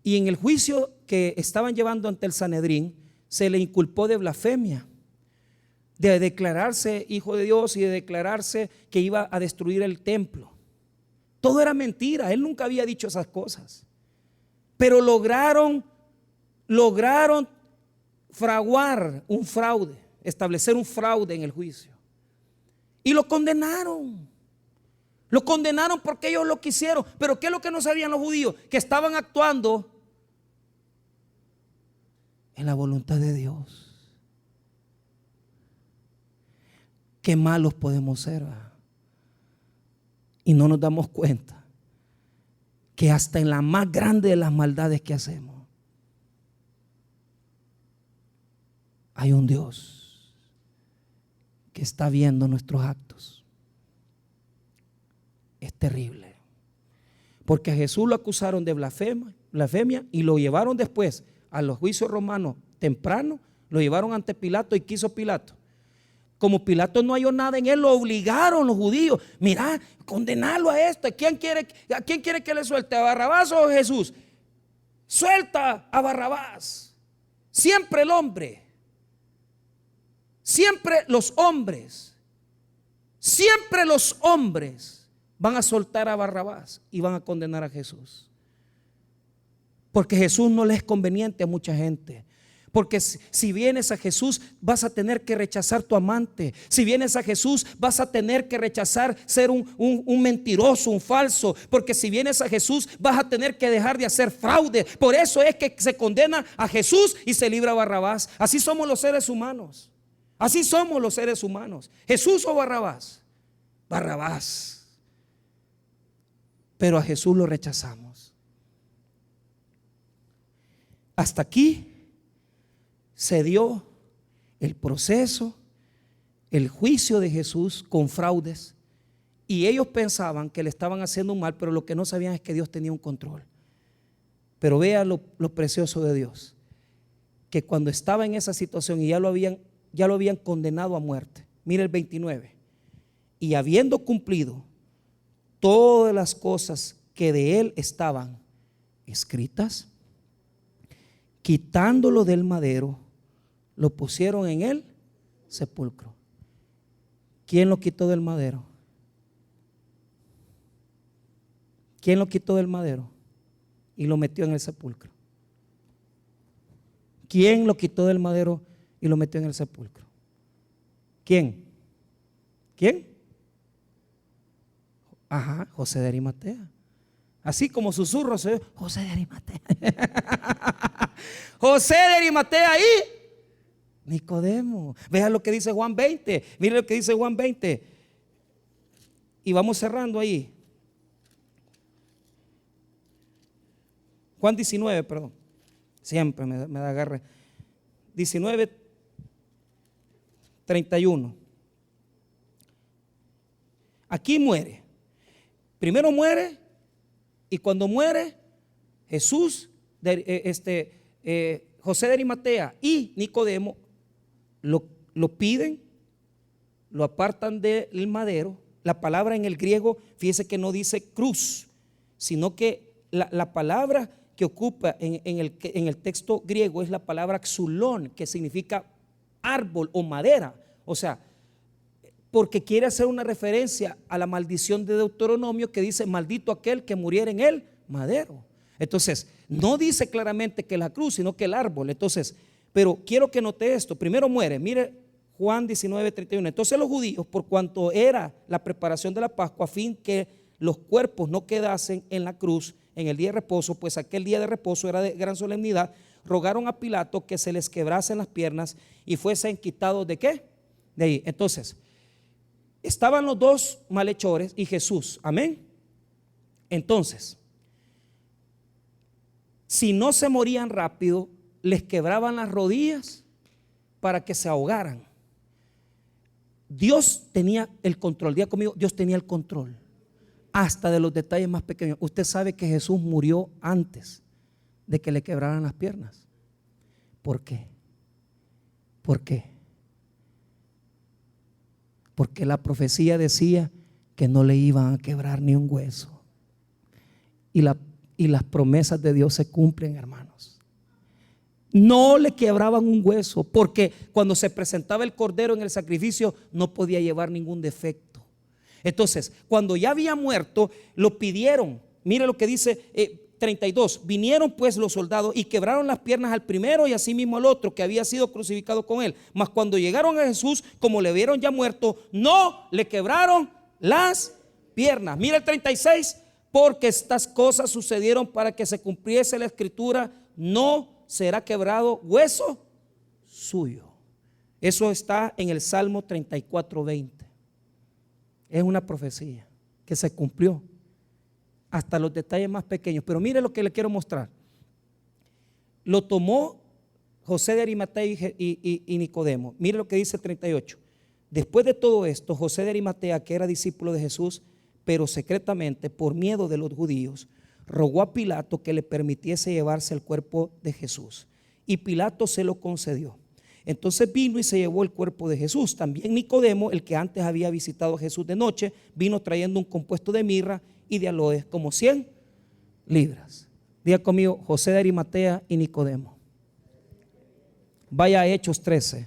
Speaker 1: Y en el juicio que estaban llevando ante el Sanedrín, se le inculpó de blasfemia, de declararse hijo de Dios y de declararse que iba a destruir el templo. Todo era mentira, él nunca había dicho esas cosas. Pero lograron fraguar un fraude, establecer un fraude en el juicio. Y lo condenaron. Lo condenaron porque ellos lo quisieron. Pero ¿qué es lo que no sabían los judíos? Que estaban actuando en la voluntad de Dios. Qué malos podemos ser, ¿verdad? Y no nos damos cuenta que hasta en la más grande de las maldades que hacemos hay un Dios que está viendo nuestros actos. Es terrible, porque a Jesús lo acusaron de blasfemia y lo llevaron después a los juicios romanos temprano, lo llevaron ante Pilato y quiso Pilato. Como Pilato no halló nada en él, lo obligaron los judíos. Mira, condenarlo a esto. ¿A quién quiere que le suelte? ¿A Barrabás o a Jesús? Suelta a Barrabás. Siempre el hombre, siempre los hombres van a soltar a Barrabás y van a condenar a Jesús. Porque Jesús no le es conveniente a mucha gente. Porque si vienes a Jesús vas a tener que rechazar tu amante. Si vienes a Jesús vas a tener que rechazar ser un mentiroso, un falso. Porque si vienes a Jesús vas a tener que dejar de hacer fraude. Por eso es que se condena a Jesús y se libra a Barrabás. Así somos los seres humanos. Así somos los seres humanos. ¿Jesús o Barrabás? Barrabás. Pero a Jesús lo rechazamos. Hasta aquí se dio el proceso, el juicio de Jesús con fraudes, y ellos pensaban que le estaban haciendo un mal, pero lo que no sabían es que Dios tenía un control. Pero vea lo precioso de Dios, que cuando estaba en esa situación y ya lo habían condenado a muerte. Mira el 29. Y habiendo cumplido todas las cosas que de él estaban escritas, quitándolo del madero, lo pusieron en el sepulcro. ¿Quién lo quitó del madero? ¿Quién lo quitó del madero y lo metió en el sepulcro? ¿Quién lo quitó del madero y lo metió en el sepulcro? ¿Quién? ¿Quién? Ajá, José de Arimatea. Así como susurro se ve, José de Arimatea. José de Arimatea y Nicodemo. Vea lo que dice Juan 20. Mire lo que dice Juan 20. Y vamos cerrando ahí. Juan 19, perdón. Siempre me da agarre. 19, 31. Aquí muere. Primero muere, y cuando muere Jesús, José de Arimatea y Nicodemo lo piden, lo apartan del madero. La palabra en el griego, fíjese que no dice cruz, sino que la palabra que ocupa en el texto griego es la palabra xulón, que significa árbol o madera. O sea, porque quiere hacer una referencia a la maldición de Deuteronomio que dice: maldito aquel que muriera en el madero. Entonces, no dice claramente que la cruz, sino que el árbol. Entonces, pero quiero que note esto. Primero muere, mire Juan 19, 31. Entonces los judíos, por cuanto era la preparación de la Pascua, a fin que los cuerpos no quedasen en la cruz en el día de reposo, pues aquel día de reposo era de gran solemnidad, rogaron a Pilato que se les quebrasen las piernas y fuesen quitados ¿de qué? De ahí. Entonces, estaban los dos malhechores y Jesús, amén. Entonces, si no se morían rápido, les quebraban las rodillas para que se ahogaran. Dios tenía el control. Diga conmigo, Dios tenía el control hasta de los detalles más pequeños. Usted sabe que Jesús murió antes de que le quebraran las piernas. ¿Por qué? ¿Por qué? Porque la profecía decía que no le iban a quebrar ni un hueso. Y las promesas de Dios se cumplen, hermanos. No le quebraban un hueso, porque cuando se presentaba el cordero en el sacrificio no podía llevar ningún defecto. Entonces, cuando ya había muerto, lo pidieron. Mire lo que dice 32. Vinieron pues los soldados y quebraron las piernas al primero y asimismo al otro que había sido crucificado con él. Mas cuando llegaron a Jesús, como le vieron ya muerto, no le quebraron las piernas. Mira el 36. Porque estas cosas sucedieron para que se cumpliese la escritura: no será quebrado hueso suyo. Eso está en el Salmo 34:20. Es una profecía que se cumplió hasta los detalles más pequeños. Pero mire lo que le quiero mostrar. Lo tomó José de Arimatea y Nicodemo. Mire lo que dice el 38. Después de todo esto, José de Arimatea, que era discípulo de Jesús, pero secretamente, por miedo de los judíos, rogó a Pilato que le permitiese llevarse el cuerpo de Jesús. Y Pilato se lo concedió. Entonces vino y se llevó el cuerpo de Jesús. También Nicodemo, el que antes había visitado a Jesús de noche, vino trayendo un compuesto de mirra y de aloes, como 100 libras. Diga conmigo, José de Arimatea y Nicodemo. Vaya a Hechos 13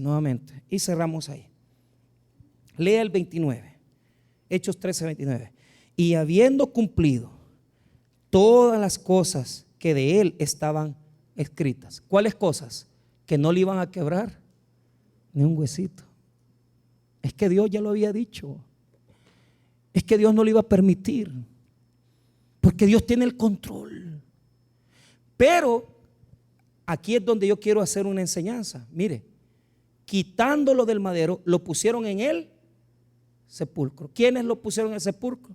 Speaker 1: nuevamente, y cerramos ahí. Lea el 29. Hechos 13:29. Y habiendo cumplido todas las cosas que de él estaban escritas. ¿Cuáles cosas? Que no le iban a quebrar ni un huesito. Es que Dios ya lo había dicho. Es que Dios no lo iba a permitir, porque Dios tiene el control. Pero aquí es donde yo quiero hacer una enseñanza. Mire, quitándolo del madero, lo pusieron en el sepulcro. ¿Quiénes lo pusieron en el sepulcro?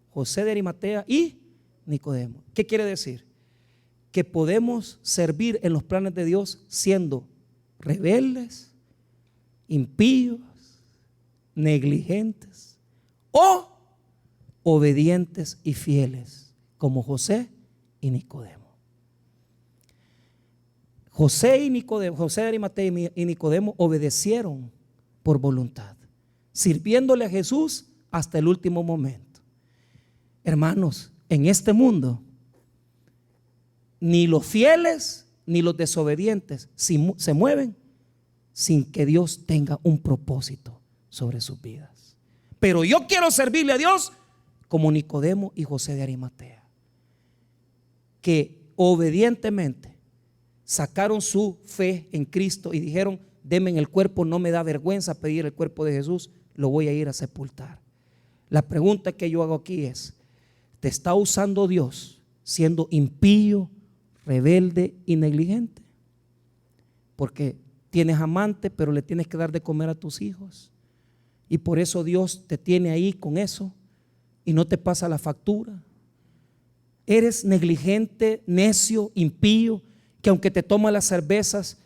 Speaker 1: José de Arimatea y Nicodemo. ¿Qué quiere decir? Que podemos servir en los planes de Dios siendo rebeldes, impíos, negligentes o obedientes y fieles, como José y Nicodemo. José de Arimatea y Nicodemo obedecieron por voluntad, sirviéndole a Jesús hasta el último momento. Hermanos, en este mundo, ni los fieles ni los desobedientes se mueven sin que Dios tenga un propósito sobre sus vidas. Pero yo quiero servirle a Dios como Nicodemo y José de Arimatea, que obedientemente sacaron su fe en Cristo y dijeron: denme el cuerpo, no me da vergüenza pedir el cuerpo de Jesús, lo voy a ir a sepultar. La pregunta que yo hago aquí es: ¿te está usando Dios siendo impío, rebelde y negligente? Porque tienes amante, pero le tienes que dar de comer a tus hijos, y por eso Dios te tiene ahí con eso y no te pasa la factura. Eres negligente, necio, impío, que aunque te toma las cervezas,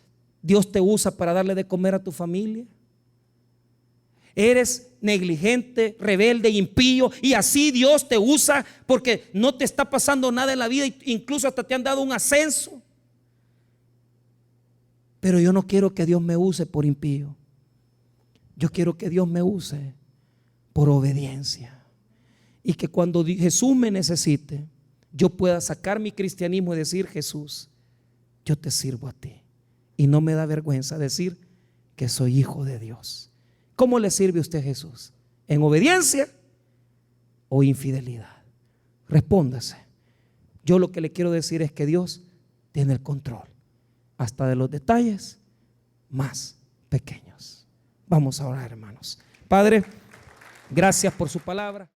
Speaker 1: Dios te usa para darle de comer a tu familia. Eres negligente, rebelde, impío, y así Dios te usa porque no te está pasando nada en la vida, incluso hasta te han dado un ascenso. Pero yo no quiero que Dios me use por impío. Yo quiero que Dios me use por obediencia, y que cuando Jesús me necesite, yo pueda sacar mi cristianismo y decir: Jesús, yo te sirvo a ti, y no me da vergüenza decir que soy hijo de Dios. ¿Cómo le sirve usted a Jesús? ¿En obediencia o infidelidad? Respóndase. Yo lo que le quiero decir es que Dios tiene el control hasta de los detalles más pequeños. Vamos a orar, hermanos. Padre, gracias por su palabra.